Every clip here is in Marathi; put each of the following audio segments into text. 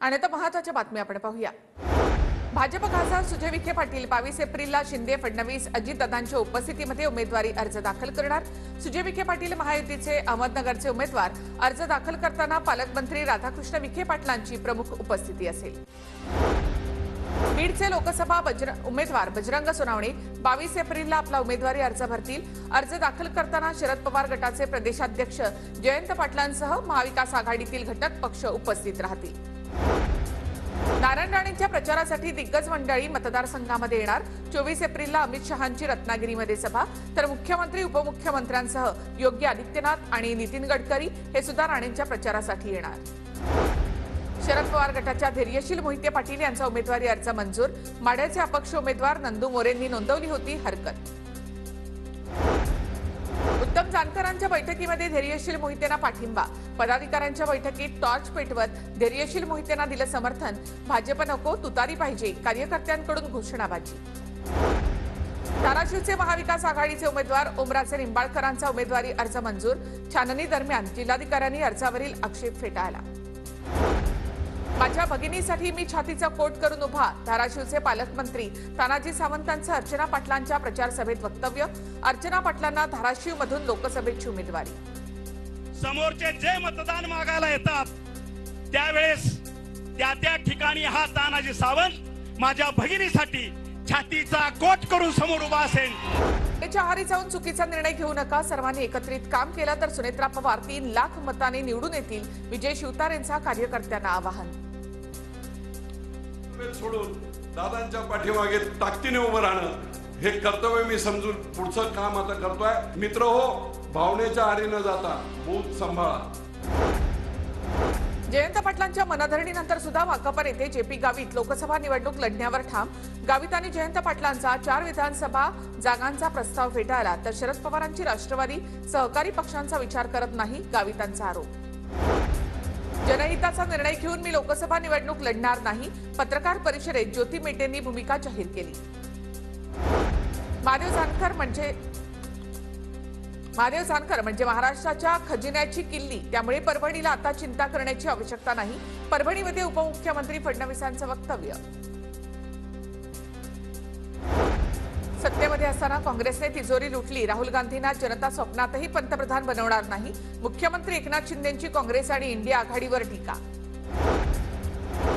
आणि आता महत्त्वाच्या बातम्या आपण पाहूया। भाजप खासदार सुजय विखे पाटील 22 एप्रिलला शिंदे फडणवीस अजितदादांच्या उपस्थितीमध्ये उमेदवारी अर्ज दाखल करणार। सुजय विखे पाटील महायुतीचे अहमदनगरचे उमेदवार अर्ज दाखल करताना पालकमंत्री राधाकृष्ण विखे पाटलांची प्रमुख उपस्थिती असेल। बीडचे लोकसभा उमेदवार बजरंग सोनावणे 22 एप्रिलला आपला उमेदवारी अर्ज भरतील। अर्ज दाखल करताना शरद पवार गटाचे प्रदेशाध्यक्ष जयंत पाटलांसह महाविकास आघाडीतील घटक पक्ष उपस्थित राहतील। नारायण राणेंच्या प्रचारासाठी दिग्गज मंडळी मतदारसंघामध्ये येणार। 24 एप्रिलला अमित शहांची रत्नागिरीमध्ये सभा, तर मुख्यमंत्री उपमुख्यमंत्र्यांसह योगी आदित्यनाथ आणि नितीन गडकरी हे सुद्धा राणेंच्या प्रचारासाठी येणार। शरद पवार गटाच्या धैर्यशील मोहिते पाटील यांचा उमेदवारी अर्ज मंजूर। माढ्याचे अपक्ष उमेदवार नंदू मोरेंनी नोंदवली होती हरकत। उत्तम जानकरांच्या बैठकीमध्ये धैर्यशील मोहितेंना पाठिंबा। पदाधिकाऱ्यांच्या बैठकीत टॉर्च पेटवत धैर्यशील मोहितेंना दिलं समर्थन। भाजप नको तुतारी पाहिजे, कार्यकर्त्यांकडून घोषणाबाजी। धाराशिवचे महाविकास आघाडीचे उमेदवार ओमराजे निंबाळकरांचा उमेदवारी अर्ज मंजूर। छाननी दरम्यान जिल्हाधिकाऱ्यांनी अर्जावरील आक्षेप फेटाळला। माझ्या भगिनीसाठी मी छातीचा कोट करून उभा, धाराशिवचे पालकमंत्री तानाजी सावंतांचं अर्चना पाटलांच्या प्रचार सभेत वक्तव्य। अर्चना पाटलांना धाराशिवमधून लोकसभेची उमेदवारी। समोरचे जे मतदान मागायला येतात त्यावेळेस त्या ठिकाणी हा तानाजी सावंत माझ्या भगिनीसाठी छातीचा कोट करून समोर उभा असेल। त्याच्या आहारी जाऊन चुकीचा निर्णय घेऊ नका, सर्वांनी एकत्रित काम केलं तर सुनेत्रा पवार 3 लाख मतांनी निवडून येतील, विजय शिवतारेंचा कार्यकर्त्यांना आवाहन। सोडून दादांच्या पाठीमागे ताकदीने उभं राहणं हे कर्तव्य मी समजून पुढचं काम आता करतोय। मित्र हो, भावनेच्या आरी न जाता बूथ सांभाळा। जयंत पाटलांच्या मनधरणीनंतर सुद्धा भाकप नेते जेपी गावित लोकसभा निवडणूक लढण्यावर ठाम। गावित आणि जयंत पाटलांचा 4 विधानसभा जागांचा प्रस्ताव फेटाळला, तर शरद पवारांची राष्ट्रवादी सहकारी पक्षांचा विचार करत नाही, गावितांचा आरोप। जनहिताचा निर्णय घेऊन मी लोकसभा निवडणूक लढणार नाही, पत्रकार परिषदेत ज्योती मेटेंनी भूमिका जाहीर केली। महादेव जानकर म्हणजे महाराष्ट्राच्या खजिन्याची किल्ली, त्यामुळे परभणीला आता चिंता करण्याची आवश्यकता नाही, परभणीमध्ये उपमुख्यमंत्री फडणवीसांचं वक्तव्य। सत्तेमध्ये असताना काँग्रेसने तिजोरी लुटली, राहुल गांधींना जनता स्वप्नातही पंतप्रधान बनवणार नाही, मुख्यमंत्री एकनाथ शिंदेंची काँग्रेस आणि इंडिया आघाडीवर टीका।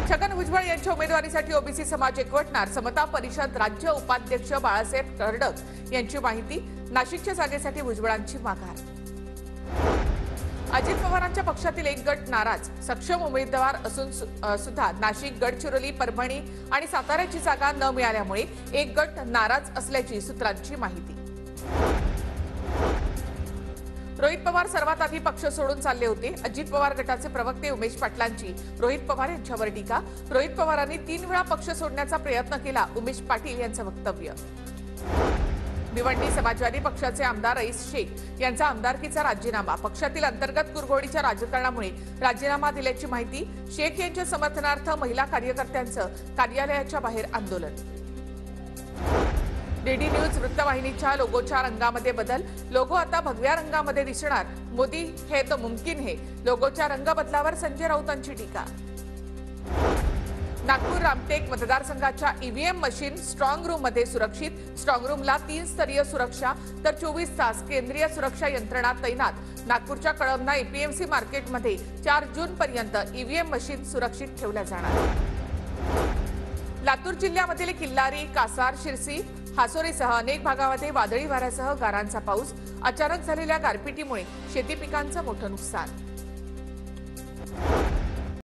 छगन भुजबळ यांच्या उमेदवारीसाठी ओबीसी समाज एकवटणार, समता परिषद राज्य उपाध्यक्ष बाळासाहेब कर्डक यांची माहिती। नाशिकच्या जागेसाठी भुजबळांची माघार। अजित पवारांच्या पक्षातील एक गट नाराज, सक्षम उमेदवार असून सुद्धा नाशिक, गडचिरोली, परभणी आणि साताऱ्याची जागा न मिळाल्यामुळे एक गट नाराज असल्याची सूत्रांची माहिती। रोहित पवार सर्वात आधी पक्ष सोडून चालले होते, अजित पवार गटाचे प्रवक्ते उमेश पाटलांची रोहित पवार यांच्यावर टीका। रोहित पवारांनी 3 वेळा पक्ष सोडण्याचा प्रयत्न केला, उमेश पाटील यांचं वक्तव्य। भिवंडी समाजवादी पक्षाचे आमदार रईस शेख यांचा आमदारकीचा राजीनामा, पक्षातील अंतर्गत कुरघोडीच्या राजकारणामुळे राजीनामा दिल्याची माहिती। शेख यांच्या समर्थनार्थ महिला कार्यकर्त्यांचं कार्यालयाच्या बाहेर आंदोलन। डीडी न्यूज वृत्तवाहिनीच्या लोगोच्या रंगामध्ये बदल, लोगो आता भगव्या रंगामध्ये दिसणार, मोदी हे तो मुमकिन है, लोगोच्या रंगबदलावर संजय राऊतांची टीका। नागपूर रामटेक मतदारसंघाच्या ईव्हीएम मशीन स्ट्रॉंग रूममध्ये सुरक्षित, स्ट्रॉंग रूमला 3 स्तरीय सुरक्षा, तर 24 तास केंद्रीय सुरक्षा यंत्रणा तैनात। नागपूरच्या कळमना एपीएमसी मार्केटमध्ये 4 जूनपर्यंत ईव्हीएम मशीन सुरक्षित ठेवल्या जाणार। लातूर जिल्ह्यामधील किल्लारी, कासार, शिरसी, हासोरीसह अनेक भागामध्ये वादळी वाऱ्यासह गारांचा पाऊस, अचानक झालेल्या गारपिटीमुळे शेती पिकांचं मोठं नुकसान।